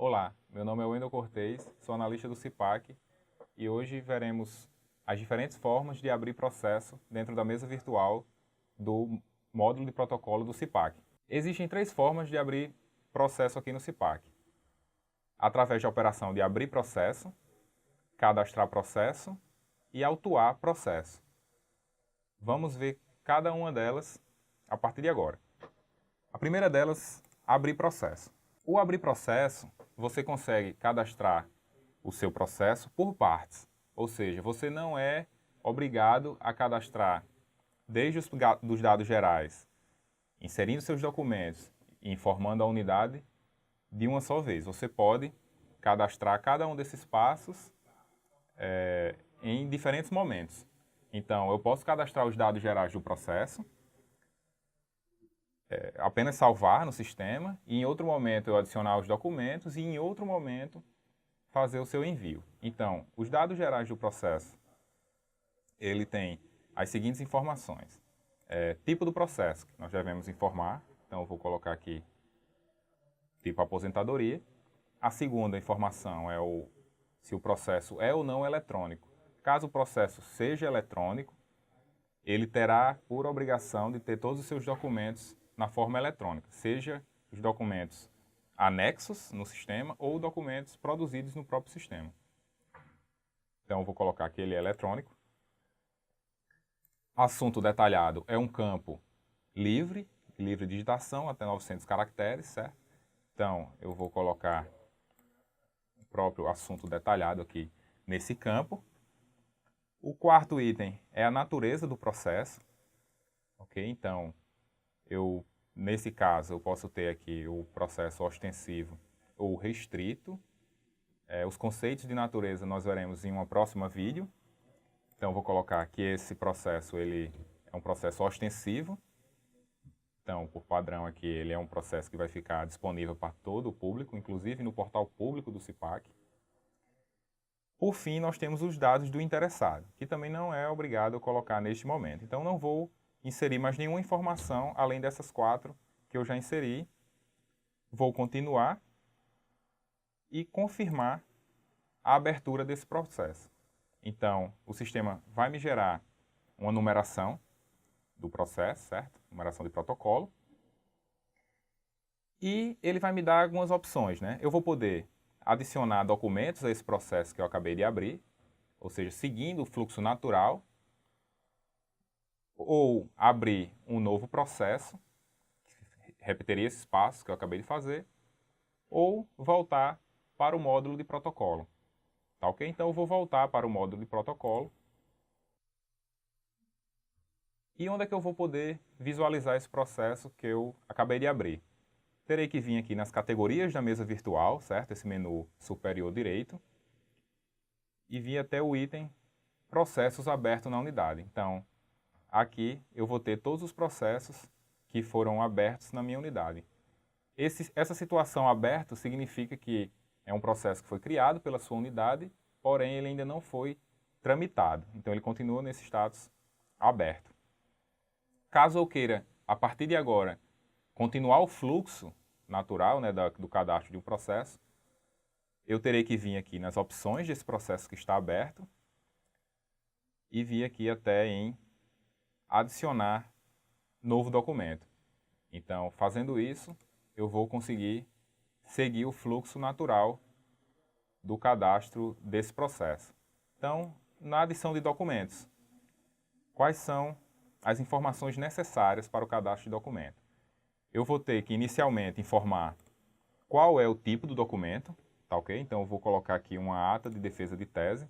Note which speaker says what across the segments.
Speaker 1: Olá, meu nome é Wendel Cortez, sou analista do CIPAC e hoje veremos as diferentes formas de abrir processo dentro da mesa virtual do módulo de protocolo do CIPAC. Existem três formas de abrir processo aqui no CIPAC. Através da operação de abrir processo, cadastrar processo e autuar processo. Vamos ver cada uma delas a partir de agora. A primeira delas, abrir processo. O abrir processo, você consegue cadastrar o seu processo por partes. Ou seja, você não é obrigado a cadastrar desde os dados gerais, inserindo seus documentos e informando a unidade de uma só vez. Você pode cadastrar cada um desses passos em diferentes momentos. Então, eu posso cadastrar os dados gerais do processo, apenas salvar no sistema, e em outro momento eu adicionar os documentos e em outro momento fazer o seu envio. Então, os dados gerais do processo, ele tem as seguintes informações. Tipo do processo, que nós devemos informar. Então, eu vou colocar aqui tipo aposentadoria. A segunda informação é se o processo é ou não eletrônico. Caso o processo seja eletrônico, ele terá por obrigação de ter todos os seus documentos na forma eletrônica, seja os documentos anexos no sistema ou documentos produzidos no próprio sistema. Então, eu vou colocar que ele é eletrônico. Assunto detalhado é um campo livre digitação, até 900 caracteres, certo? Então, eu vou colocar o próprio assunto detalhado aqui nesse campo. O quarto item é a natureza do processo. Ok? Então, nesse caso, eu posso ter aqui o processo ostensivo ou restrito. Os conceitos de natureza nós veremos em uma próxima vídeo. Então, eu vou colocar que esse processo ele é um processo ostensivo. Então, por padrão aqui, ele é um processo que vai ficar disponível para todo o público, inclusive no portal público do CIPAC. Por fim, nós temos os dados do interessado, que também não é obrigado a colocar neste momento. Então, não vou inserir mais nenhuma informação além dessas quatro que eu já inseri. Vou continuar e confirmar a abertura desse processo. Então, o sistema vai me gerar uma numeração do processo, certo? Numeração de protocolo. E ele vai me dar algumas opções, né? Eu vou poder adicionar documentos a esse processo que eu acabei de abrir, ou seja, seguindo o fluxo natural, ou abrir um novo processo, repetiria esses passos que eu acabei de fazer, ou voltar para o módulo de protocolo. Tá ok? Então eu vou voltar para o módulo de protocolo. E onde é que eu vou poder visualizar esse processo que eu acabei de abrir? Terei que vir aqui nas categorias da mesa virtual, certo? Esse menu superior direito. E vir até o item processos abertos na unidade. Então, aqui eu vou ter todos os processos que foram abertos na minha unidade. Essa situação aberto significa que é um processo que foi criado pela sua unidade, porém ele ainda não foi tramitado. Então, ele continua nesse status aberto. Caso eu queira, a partir de agora, continuar o fluxo natural, né, do cadastro de um processo, eu terei que vir aqui nas opções desse processo que está aberto e vir aqui até em adicionar novo documento. Então, fazendo isso, eu vou conseguir seguir o fluxo natural do cadastro desse processo. Então, na adição de documentos, quais são as informações necessárias para o cadastro de documento? Eu vou ter que inicialmente informar qual é o tipo do documento, tá ok? Então eu vou colocar aqui uma ata de defesa de tese.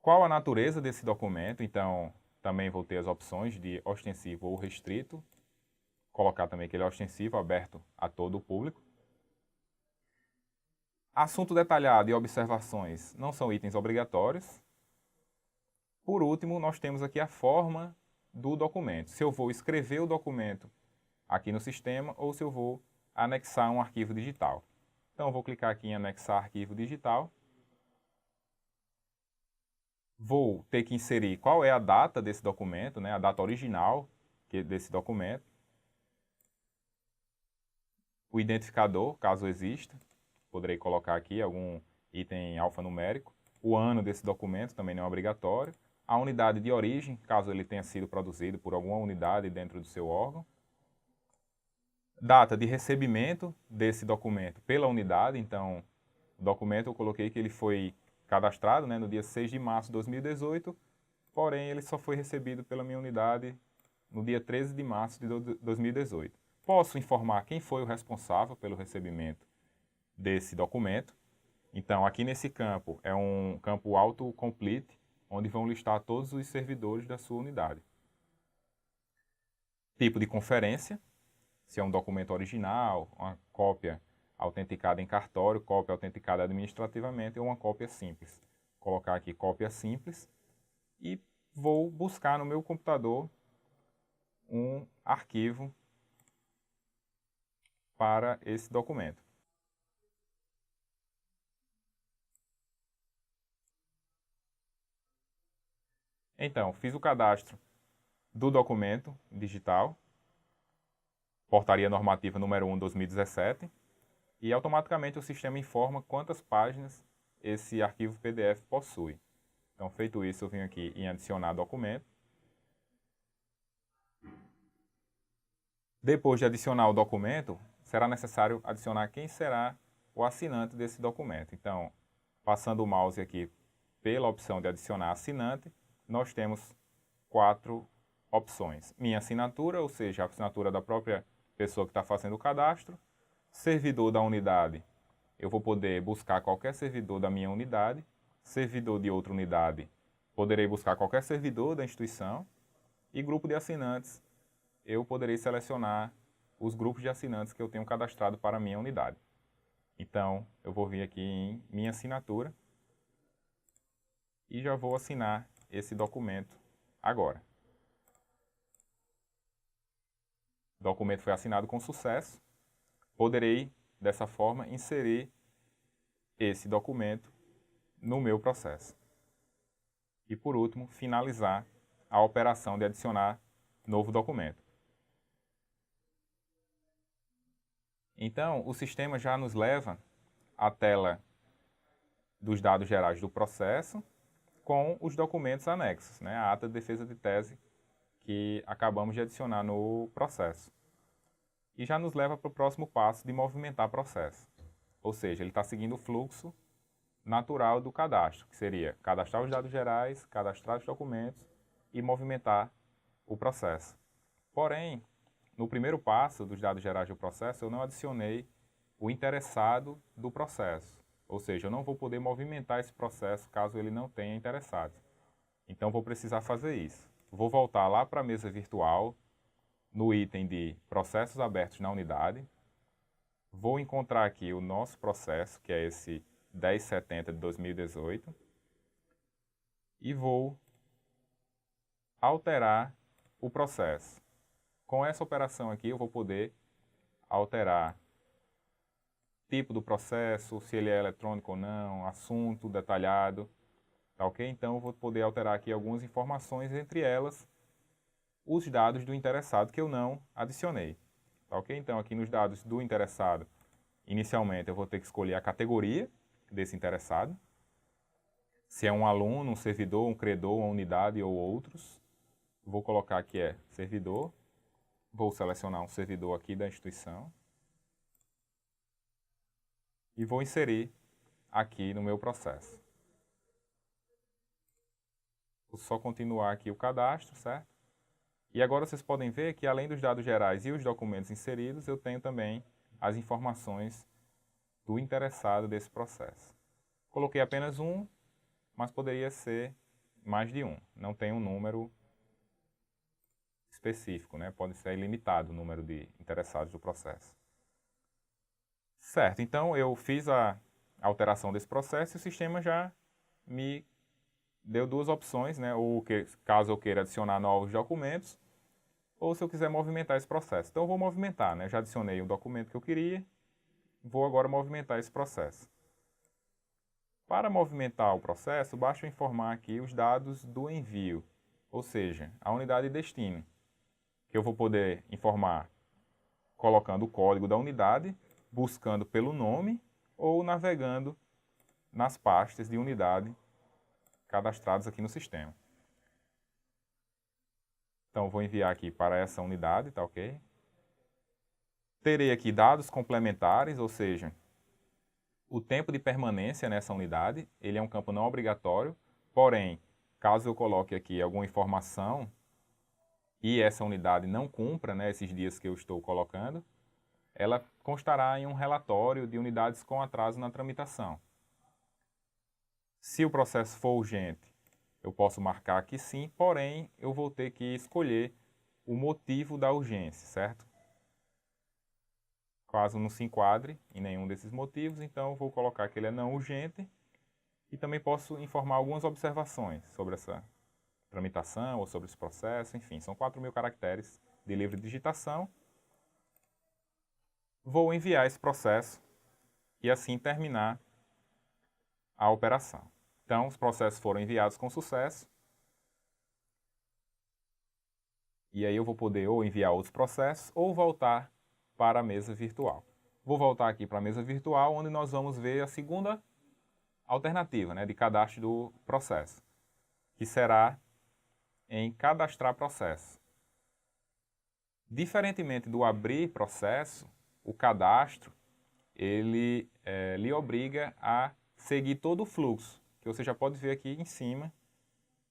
Speaker 1: Qual a natureza desse documento? Então também vou ter as opções de ostensivo ou restrito. Colocar também que ele é ostensivo, aberto a todo o público. Assunto detalhado e observações não são itens obrigatórios. Por último, nós temos aqui a forma do documento. Se eu vou escrever o documento aqui no sistema ou se eu vou anexar um arquivo digital. Então, eu vou clicar aqui em anexar arquivo digital. Vou ter que inserir qual é a data desse documento, né, a data original desse documento. o identificador, caso exista, poderei colocar aqui algum item alfanumérico, o ano desse documento também não é obrigatório, a unidade de origem, caso ele tenha sido produzido por alguma unidade dentro do seu órgão, data de recebimento desse documento pela unidade, então o documento eu coloquei que ele foi cadastrado, né, no dia 6 de março de 2018, porém ele só foi recebido pela minha unidade no dia 13 de março de 2018. Posso informar quem foi o responsável pelo recebimento desse documento. Então, aqui nesse campo, é um campo autocomplete, onde vão listar todos os servidores da sua unidade. Tipo de conferência, se é um documento original, uma cópia autenticada em cartório, cópia autenticada administrativamente ou uma cópia simples. Vou colocar aqui cópia simples e vou buscar no meu computador um arquivo para esse documento. Então, fiz o cadastro do documento digital, Portaria Normativa número 1, 2017, e automaticamente o sistema informa quantas páginas esse arquivo PDF possui. Então, feito isso, eu venho aqui em adicionar documento. Depois de adicionar o documento, será necessário adicionar quem será o assinante desse documento. Então, passando o mouse aqui pela opção de adicionar assinante, nós temos 4 opções. Minha assinatura, ou seja, a assinatura da própria pessoa que está fazendo o cadastro. Servidor da unidade, eu vou poder buscar qualquer servidor da minha unidade. Servidor de outra unidade, poderei buscar qualquer servidor da instituição. E grupo de assinantes, eu poderei selecionar os grupos de assinantes que eu tenho cadastrado para a minha unidade. Então, eu vou vir aqui em minha assinatura e já vou assinar esse documento agora. O documento foi assinado com sucesso. Poderei, dessa forma, inserir esse documento no meu processo. E, por último, finalizar a operação de adicionar novo documento. Então, o sistema já nos leva à tela dos dados gerais do processo com os documentos anexos, né? A ata de defesa de tese que acabamos de adicionar no processo. E já nos leva para o próximo passo de movimentar processo. Ou seja, ele está seguindo o fluxo natural do cadastro, que seria cadastrar os dados gerais, cadastrar os documentos e movimentar o processo. Porém, no primeiro passo dos dados gerais do processo, eu não adicionei o interessado do processo. Ou seja, eu não vou poder movimentar esse processo caso ele não tenha interessados. Então, vou precisar fazer isso. Vou voltar lá para a mesa virtual, no item de processos abertos na unidade. Vou encontrar aqui o nosso processo, que é esse 1070 de 2018. E vou alterar o processo. Com essa operação aqui, eu vou poder alterar tipo do processo, se ele é eletrônico ou não, assunto detalhado, tá ok? Então, eu vou poder alterar aqui algumas informações, entre elas, os dados do interessado que eu não adicionei, tá ok? Então, aqui nos dados do interessado, inicialmente, eu vou ter que escolher a categoria desse interessado, se é um aluno, um servidor, um credor, uma unidade ou outros. Vou colocar aqui servidor. Vou selecionar um servidor aqui da instituição e vou inserir aqui no meu processo. Vou só continuar aqui o cadastro, certo? E agora vocês podem ver que além dos dados gerais e os documentos inseridos, eu tenho também as informações do interessado desse processo. Coloquei apenas um, mas poderia ser mais de um. Não tem um número específico, né? Pode ser ilimitado o número de interessados do processo. Certo, então eu fiz a alteração desse processo e o sistema já me deu duas opções, né? Ou caso eu queira adicionar novos documentos, ou se eu quiser movimentar esse processo. Então eu vou movimentar, né? Já adicionei o documento que eu queria, vou agora movimentar esse processo. Para movimentar o processo, basta eu informar aqui os dados do envio, ou seja, a unidade de destino, que eu vou poder informar colocando o código da unidade, buscando pelo nome ou navegando nas pastas de unidade cadastradas aqui no sistema. Então, vou enviar aqui para essa unidade, tá ok? Terei aqui dados complementares, ou seja, o tempo de permanência nessa unidade. Ele é um campo não obrigatório, porém, caso eu coloque aqui alguma informação e essa unidade não cumpra, né, esses dias que eu estou colocando, ela constará em um relatório de unidades com atraso na tramitação. Se o processo for urgente, eu posso marcar aqui sim, porém eu vou ter que escolher o motivo da urgência, certo? Caso não se enquadre em nenhum desses motivos, então eu vou colocar que ele é não urgente e também posso informar algumas observações sobre essa tramitação ou sobre esse processo, enfim, são 4.000 caracteres de livre digitação. Vou enviar esse processo e assim terminar a operação. Então, os processos foram enviados com sucesso. E aí eu vou poder ou enviar outros processos ou voltar para a mesa virtual. Vou voltar aqui para a mesa virtual, onde nós vamos ver a segunda alternativa, né, de cadastro do processo, que será em cadastrar processo. Diferentemente do abrir processo, o cadastro, ele lhe obriga a seguir todo o fluxo, que você já pode ver aqui em cima,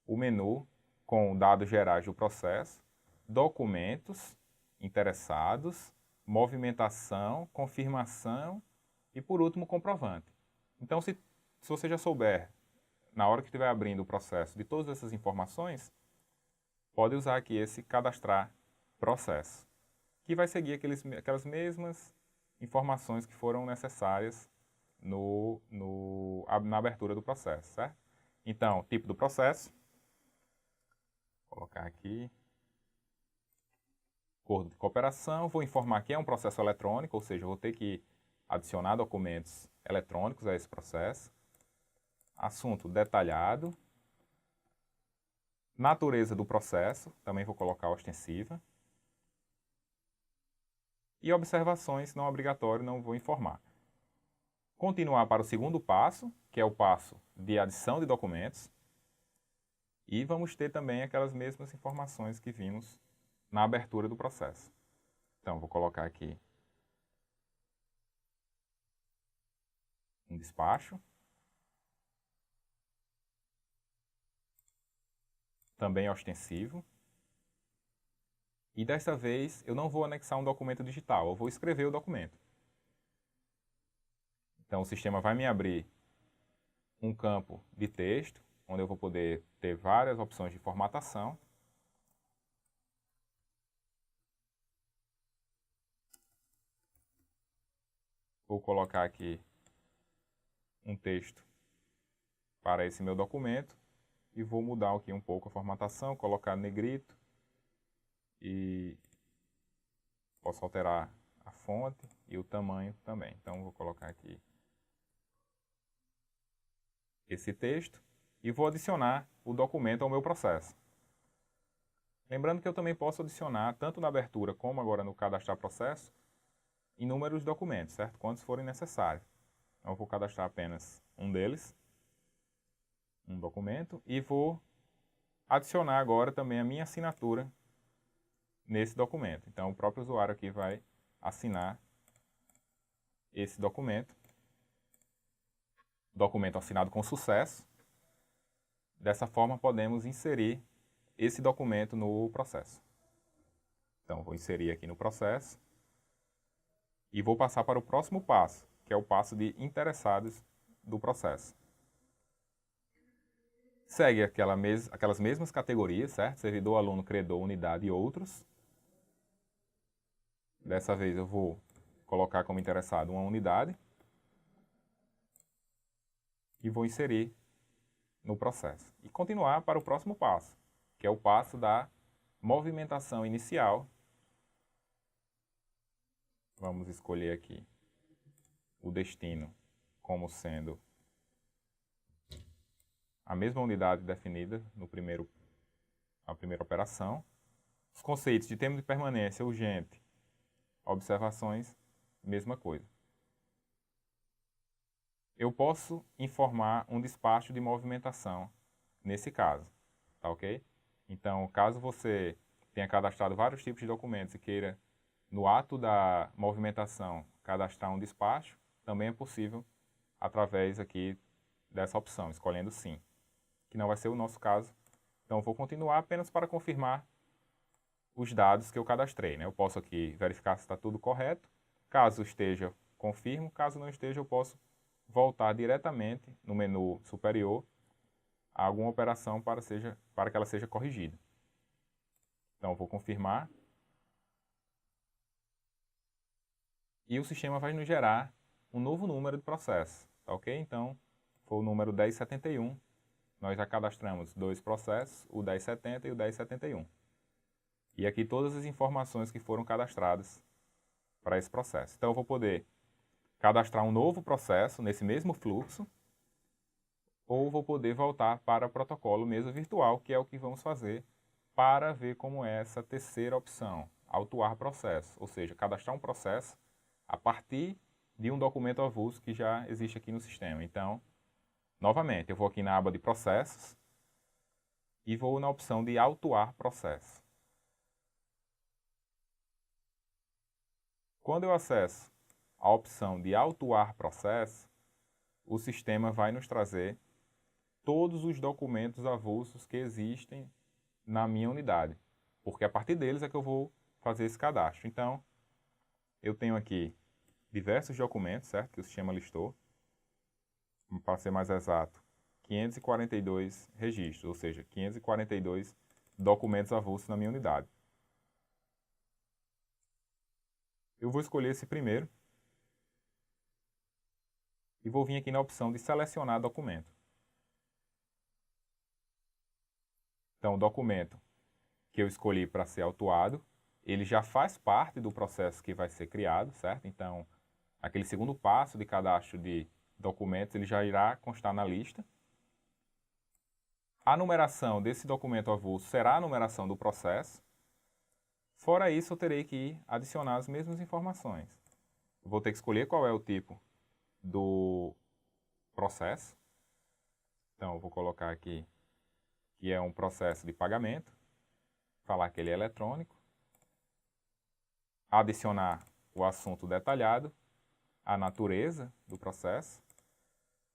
Speaker 1: o menu com dados gerais do processo, documentos, interessados, movimentação, confirmação e, por último, comprovante. Então, se você já souber, na hora que estiver abrindo o processo, de todas essas informações, pode usar aqui esse cadastrar processo, que vai seguir aquelas mesmas informações que foram necessárias na abertura do processo, certo? Então, tipo do processo, vou colocar aqui, acordo de cooperação, vou informar que é um processo eletrônico, ou seja, vou ter que adicionar documentos eletrônicos a esse processo. Assunto detalhado. Natureza do processo, também vou colocar ostensiva. E observações não obrigatório, não vou informar. Continuar para o segundo passo, que é o passo de adição de documentos. E vamos ter também aquelas mesmas informações que vimos na abertura do processo. Então, vou colocar aqui um despacho. Também ostensivo. E dessa vez eu não vou anexar um documento digital, eu vou escrever o documento. Então o sistema vai me abrir um campo de texto, onde eu vou poder ter várias opções de formatação. Vou colocar aqui um texto para esse meu documento e vou mudar aqui um pouco a formatação, colocar negrito e posso alterar a fonte e o tamanho também. Então vou colocar aqui esse texto e vou adicionar o documento ao meu processo. Lembrando que eu também posso adicionar, tanto na abertura como agora no cadastrar processo, inúmeros documentos, certo? Quantos forem necessários. Então eu vou cadastrar apenas um deles, um documento, e vou adicionar agora também a minha assinatura nesse documento. Então o próprio usuário aqui vai assinar esse documento. Documento assinado com sucesso. Dessa forma podemos inserir esse documento no processo. Então vou inserir aqui no processo e vou passar para o próximo passo, que é o passo de interessados do processo. Segue aquelas mesmas categorias, certo? Servidor, aluno, credor, unidade e outros. Dessa vez eu vou colocar como interessado uma unidade e vou inserir no processo. E continuar para o próximo passo, que é o passo da movimentação inicial. Vamos escolher aqui o destino como sendo a mesma unidade definida na primeira operação. Os conceitos de termo de permanência urgente, observações, mesma coisa. Eu posso informar um despacho de movimentação nesse caso, tá ok? Então, caso você tenha cadastrado vários tipos de documentos e queira, no ato da movimentação, cadastrar um despacho, também é possível através aqui dessa opção, escolhendo sim, que não vai ser o nosso caso. Então, eu vou continuar apenas para confirmar os dados que eu cadastrei, né? Eu posso aqui verificar se está tudo correto. Caso esteja, confirmo. Caso não esteja, eu posso voltar diretamente no menu superior a alguma operação para que ela seja corrigida. Então, eu vou confirmar. E o sistema vai nos gerar um novo número de processo, tá ok? Então, foi o número 1071. Nós já cadastramos dois processos, o 1070 e o 1071. E aqui todas as informações que foram cadastradas para esse processo. Então, eu vou poder cadastrar um novo processo nesse mesmo fluxo, ou vou poder voltar para o protocolo mesa virtual, que é o que vamos fazer para ver como é essa terceira opção, autuar processo, ou seja, cadastrar um processo a partir de um documento avulso que já existe aqui no sistema. Então, novamente, eu vou aqui na aba de processos e vou na opção de autuar processo. Quando eu acesso a opção de autuar processo, o sistema vai nos trazer todos os documentos avulsos que existem na minha unidade, porque a partir deles é que eu vou fazer esse cadastro. Então, eu tenho aqui diversos documentos, certo? Que o sistema listou. Para ser mais exato, 542 registros, ou seja, 542 documentos avulsos na minha unidade. Eu vou escolher esse primeiro e vou vir aqui na opção de selecionar documento. Então, o documento que eu escolhi para ser autuado, ele já faz parte do processo que vai ser criado, certo? Então, aquele segundo passo de cadastro de documentos, ele já irá constar na lista. A numeração desse documento avulso será a numeração do processo. Fora isso, eu terei que adicionar as mesmas informações. Eu vou ter que escolher qual é o tipo do processo. Então, eu vou colocar aqui que é um processo de pagamento. Falar que ele é eletrônico. Adicionar o assunto detalhado. A natureza do processo.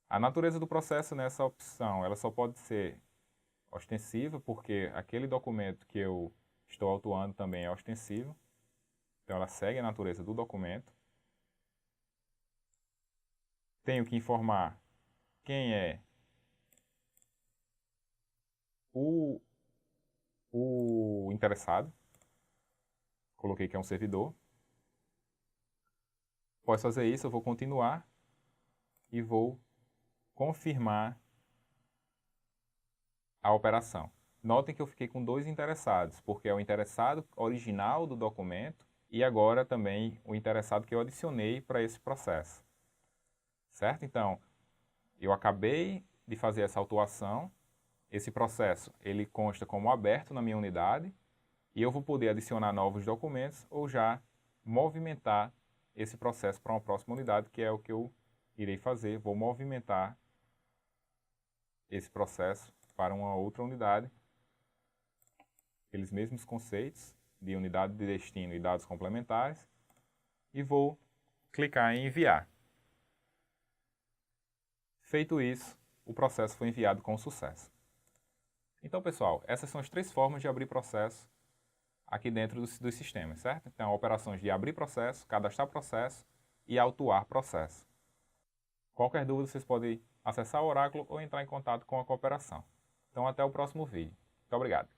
Speaker 1: A natureza do processo nessa opção, ela só pode ser ostensiva, porque aquele documento que eu estou autuando também é ostensivo. Então, ela segue a natureza do documento. Tenho que informar quem é o interessado. Coloquei que é um servidor. Após fazer isso, eu vou continuar e vou confirmar a operação. Notem que eu fiquei com dois interessados, porque é o interessado original do documento e agora também o interessado que eu adicionei para esse processo. Certo? Então, eu acabei de fazer essa autuação. Esse processo ele consta como aberto na minha unidade e eu vou poder adicionar novos documentos ou já movimentar esse processo para uma próxima unidade, que é o que eu irei fazer. Vou movimentar esse processo para uma outra unidade. Aqueles mesmos conceitos de unidade de destino e dados complementares. E vou clicar em enviar. Feito isso, o processo foi enviado com sucesso. Então, pessoal, essas são as três formas de abrir processo aqui dentro dos sistemas, certo? Então, operações de abrir processo, cadastrar processo e autuar processo. Qualquer dúvida, vocês podem acessar o Oráculo ou entrar em contato com a cooperação. Então, até o próximo vídeo. Muito obrigado.